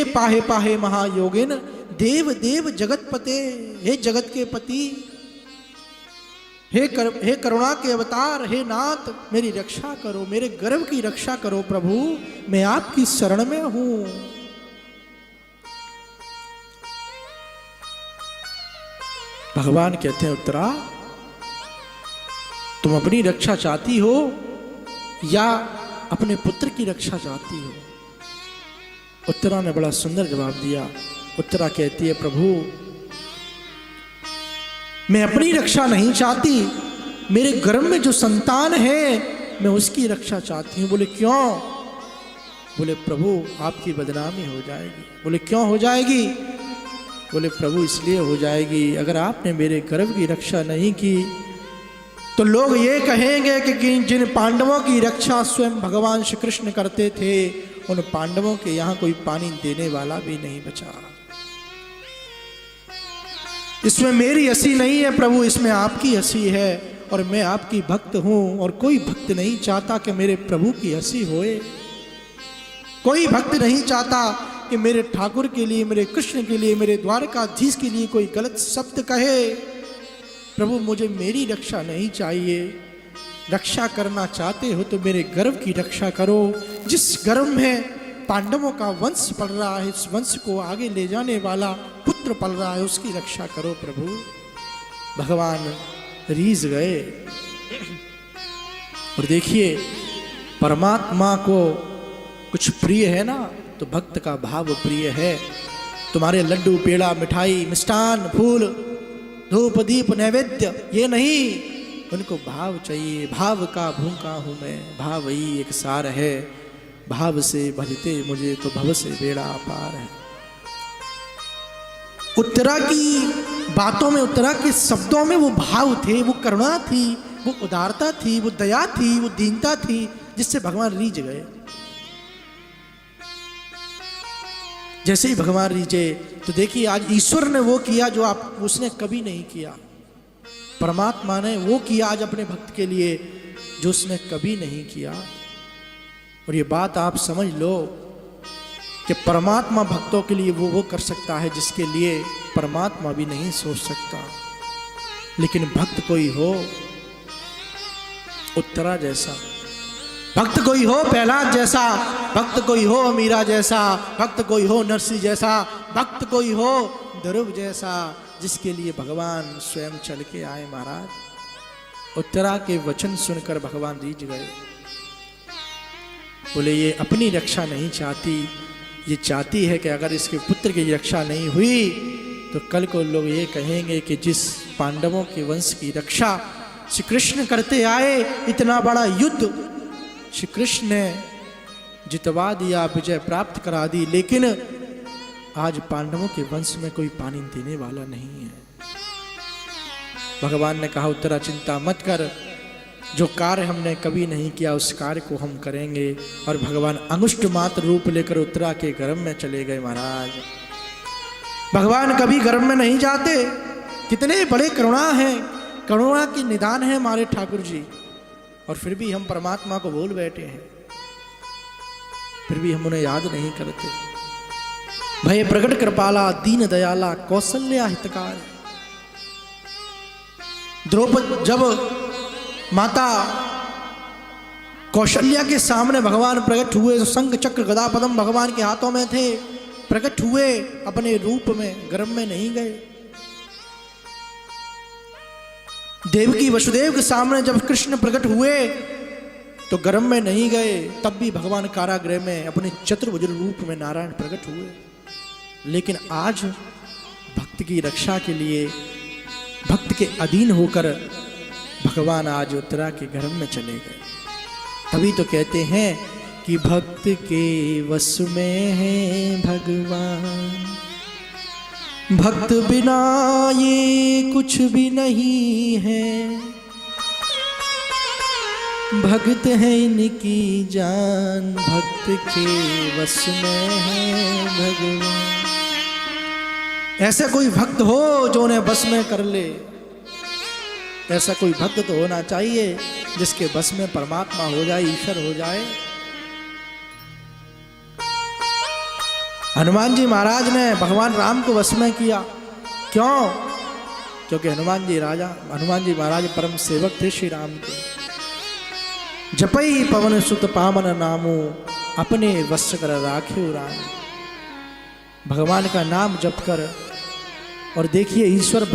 पाहे पाहे महायोगिन, देव देव जगतपते, हे जगत के पति, हे करुणा के अवतार, हे नाथ मेरी रक्षा करो, मेरे गर्भ की रक्षा करो प्रभु, मैं आपकी शरण में हूं। भगवान कहते हैं उत्तरा, तुम अपनी रक्षा चाहती हो या अपने पुत्र की रक्षा चाहती हो? उत्तरा ने बड़ा सुंदर जवाब दिया। उत्तरा कहती है, प्रभु मैं अपनी रक्षा नहीं चाहती, मेरे गर्भ में जो संतान है मैं उसकी रक्षा चाहती हूं। बोले क्यों? बोले प्रभु आपकी बदनामी हो जाएगी। बोले क्यों हो जाएगी? बोले प्रभु इसलिए हो जाएगी, अगर आपने मेरे गर्भ की रक्षा नहीं की तो लोग ये कहेंगे कि जिन पांडवों की रक्षा स्वयं भगवान श्री कृष्ण करते थे, उन पांडवों के यहां कोई पानी देने वाला भी नहीं बचा। इसमें मेरी हंसी नहीं है प्रभु, इसमें आपकी हंसी है, और मैं आपकी भक्त हूं, और कोई भक्त नहीं चाहता कि मेरे प्रभु की हंसी होए। कोई भक्त नहीं चाहता कि मेरे ठाकुर के लिए, मेरे कृष्ण के लिए, मेरे द्वारकाधीश के लिए कोई गलत शब्द कहे। प्रभु मुझे मेरी रक्षा नहीं चाहिए, रक्षा करना चाहते हो तो मेरे गर्भ की रक्षा करो। जिस गर्भ में पांडवों का वंश पल रहा है, इस वंश को आगे ले जाने वाला पुत्र पल रहा है, उसकी रक्षा करो प्रभु। भगवान रीझ गए। और देखिए, परमात्मा को कुछ प्रिय है ना, तो भक्त का भाव प्रिय है। तुम्हारे लड्डू, पेड़ा, मिठाई, मिष्ठान, फूल, धूप, दीप, नैवेद्य, ये नहीं, उनको भाव चाहिए। भाव का भूखा हूं मैं, भाव ही एक सार है, भाव से भजते मुझे तो भव से बेड़ा पार है। उत्तरा की बातों में, उत्तरा के शब्दों में वो भाव थे, वो करुणा थी, वो उदारता थी, वो दया थी, वो दीनता थी, जिससे भगवान रीझ गए। जैसे ही भगवान रीझे तो देखिए, आज ईश्वर ने वो किया जो उसने कभी नहीं किया। परमात्मा ने वो किया आज अपने भक्त के लिए जो उसने कभी नहीं किया। और ये बात आप समझ लो कि परमात्मा भक्तों के लिए वो कर सकता है जिसके लिए परमात्मा भी नहीं सोच सकता। लेकिन भक्त कोई हो उत्तरा जैसा, भक्त कोई हो प्रहलाद जैसा, भक्त कोई हो मीरा जैसा, भक्त कोई हो नरसिंह जैसा, भक्त कोई हो ध्रुव जैसा, जिसके लिए भगवान स्वयं चल के आए। महाराज उत्तरा के वचन सुनकर भगवान रीझ गए। बोले ये अपनी रक्षा नहीं चाहती, ये चाहती है कि अगर इसके पुत्र की रक्षा नहीं हुई तो कल को लोग ये कहेंगे कि जिस पांडवों के वंश की रक्षा श्री कृष्ण करते आए, इतना बड़ा युद्ध श्री कृष्ण ने जितवा दिया, विजय प्राप्त करा दी, लेकिन आज पांडवों के वंश में कोई पानी देने वाला नहीं है। भगवान ने कहा उत्तरा चिंता मत कर, जो कार्य हमने कभी नहीं किया उस कार्य को हम करेंगे। और भगवान अंगुष्ठ मात्र रूप लेकर उत्तरा के गर्भ में चले गए। महाराज भगवान कभी गर्भ में नहीं जाते, कितने बड़े करुणा हैं, करुणा की निदान है हमारे ठाकुर जी। और फिर भी हम परमात्मा को भूल बैठे हैं, फिर भी हम उन्हें याद नहीं करते। भय प्रकट कृपाला, दीन दयाला, कौशल्या हितकार। द्रौपदी जब माता कौशल्या के सामने भगवान प्रकट हुए, शंख चक्र गदा पद्म भगवान के हाथों में थे, प्रकट हुए अपने रूप में, गर्भ में नहीं गए। देवकी वसुदेव के सामने जब कृष्ण प्रकट हुए तो गर्भ में नहीं गए, तब भी भगवान कारागृह में अपने चतुर्भुज रूप में नारायण प्रकट हुए। लेकिन आज भक्त की रक्षा के लिए, भक्त के अधीन होकर भगवान आज उत्तरा के गर्भ में चले गए। तभी तो कहते हैं कि भक्त के वश में है भगवान, भक्त बिना ये कुछ भी नहीं है, भक्त है इनकी जान, भक्त के वश में है भगवान। ऐसा कोई भक्त हो जो उन्हें बस में कर ले, ऐसा कोई भक्त तो होना चाहिए जिसके बस में परमात्मा हो जाए, ईश्वर हो जाए। हनुमान जी महाराज ने भगवान राम को वश में किया। क्यों? क्योंकि हनुमान जी महाराज परम सेवक थे श्री राम के। जपई पवन सुत पावन नामो, अपने वश कर राखे राम। भगवान का नाम जप कर, और देखिए ईश्वर